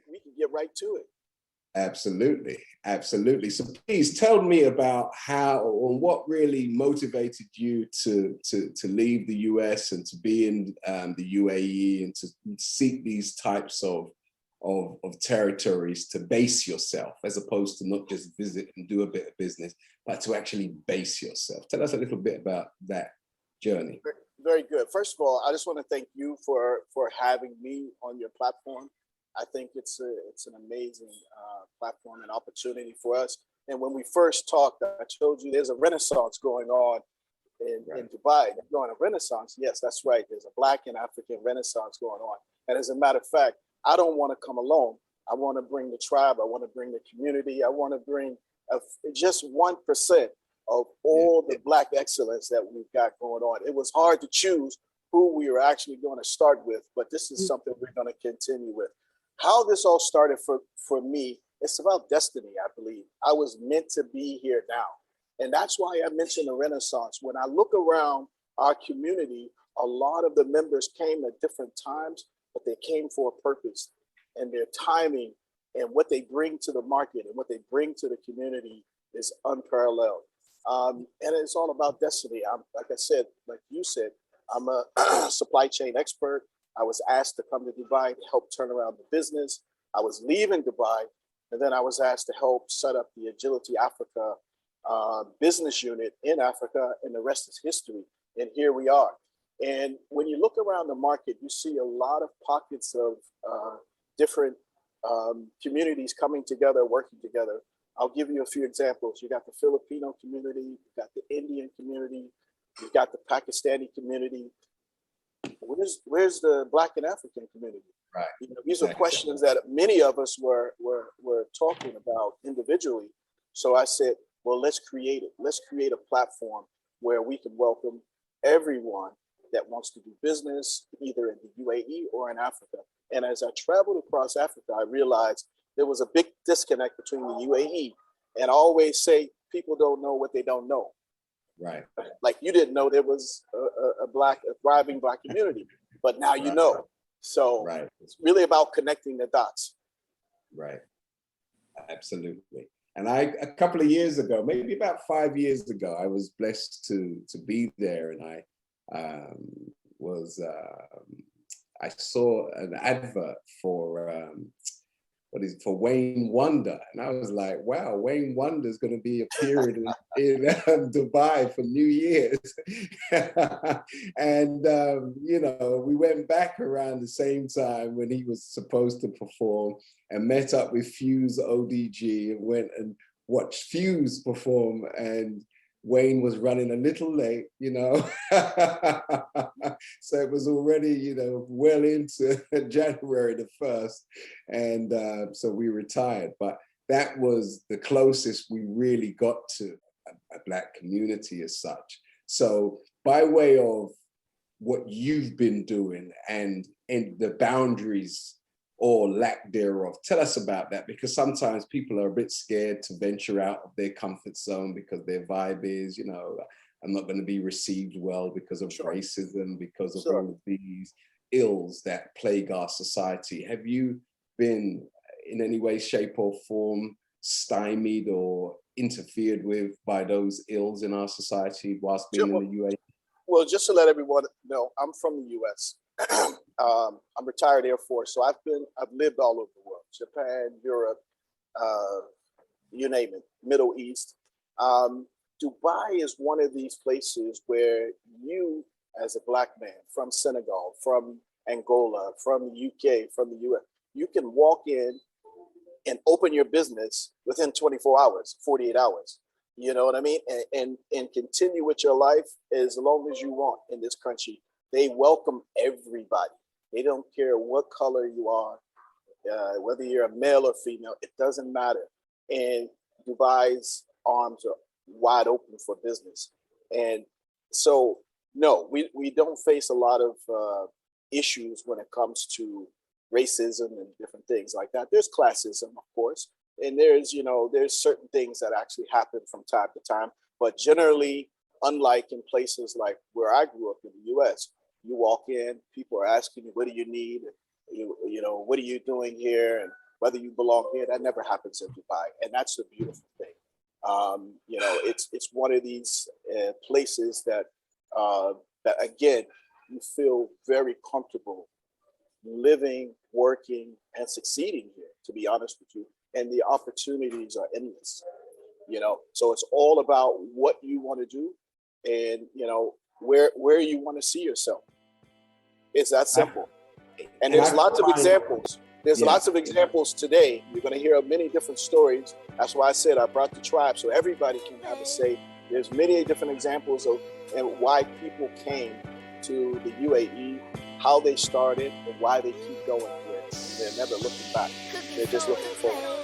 we can get right to it. Absolutely, absolutely. So please tell me about how or what really motivated you to leave the US and to be in the UAE and to seek these types of territories to base yourself, as opposed to not just visit and do a bit of business, but to actually base yourself. Tell us a little bit about that journey. Very good. First of all, I just want to thank you for having me on your platform. I think it's an amazing platform and opportunity for us. And when we first talked, I told you there's a renaissance going on in Dubai. They're going a renaissance. Yes, that's right. There's a Black and African renaissance going on. And as a matter of fact, I don't want to come alone. I want to bring the tribe. I want to bring the community. I want to bring just 1% of all the Black excellence that we've got going on. It was hard to choose who we were actually going to start with, but this is something we're going to continue with. How this all started for me, it's about destiny, I believe. I was meant to be here now. And that's why I mentioned the Renaissance. When I look around our community, a lot of the members came at different times, but they came for a purpose, and their timing and what they bring to the market and what they bring to the community is unparalleled. And it's all about destiny. Like I said, like you said, I'm a supply chain expert. I was asked to come to Dubai to help turn around the business. I was leaving Dubai, and then I was asked to help set up the Agility Africa business unit in Africa, and the rest is history. And here we are. And when you look around the market, you see a lot of pockets of different communities coming together, working together. I'll give you a few examples. You got the Filipino community, you got the Indian community, you got the Pakistani community. Where's the Black and African community? Right. You know, these are questions that many of us were talking about individually. So I said, well, let's create it. Let's create a platform where we can welcome everyone that wants to do business, either in the UAE or in Africa. And as I traveled across Africa, I realized there was a big disconnect between the UAE. And I always say, people don't know what they don't know. Right. Like you didn't know there was a thriving Black community, but now you know. So it's really about connecting the dots. Right. Absolutely. And a couple of years ago, maybe about 5 years ago, I was blessed to be there, and I saw an advert for for Wayne Wonder, and I was like, wow, Wayne Wonder is going to be appearing in Dubai for New Year's. And you know, we went back around the same time when he was supposed to perform, and met up with Fuse ODG and went and watched Fuse perform, and Wayne was running a little late, you know. So it was already, you know, well into January the 1st. And so we retired. But that was the closest we really got to a Black community as such. So by way of what you've been doing and the boundaries or lack thereof, tell us about that, because sometimes people are a bit scared to venture out of their comfort zone because their vibe is, you know, I'm not going to be received well because of racism, because of all of these ills that plague our society. Have you been in any way, shape or form stymied or interfered with by those ills in our society whilst being in the UAE? Well, just to let everyone know, I'm from the US. I'm retired Air Force, so I've lived all over the world: Japan, Europe, you name it, Middle East. Dubai is one of these places where you, as a Black man from Senegal, from Angola, from the UK, from the US, you can walk in and open your business within 24 hours, 48 hours. You know what I mean? And continue with your life as long as you want in this country. They welcome everybody. They don't care what color you are, whether you're a male or female, it doesn't matter. And Dubai's arms are wide open for business. And so, no, we don't face a lot of issues when it comes to racism and different things like that. There's classism, of course, and there's certain things that actually happen from time to time. But generally, unlike in places like where I grew up in the US, you walk in, people are asking you, what do you need? You know, what are you doing here? And whether you belong here. That never happens in Dubai, and that's the beautiful thing. You know, it's one of these places that that again you feel very comfortable living, working, and succeeding here. To be honest with you, and the opportunities are endless. You know, so it's all about what you want to do, and you know where you want to see yourself. It's that simple. And And there's I lots of find- examples. There's Yeah. lots of examples today. You're going to hear many different stories. That's why I said I brought the tribe so everybody can have a say. There's many different examples of and why people came to the UAE, how they started, and why they keep going here. And they're never looking back. They're just looking forward.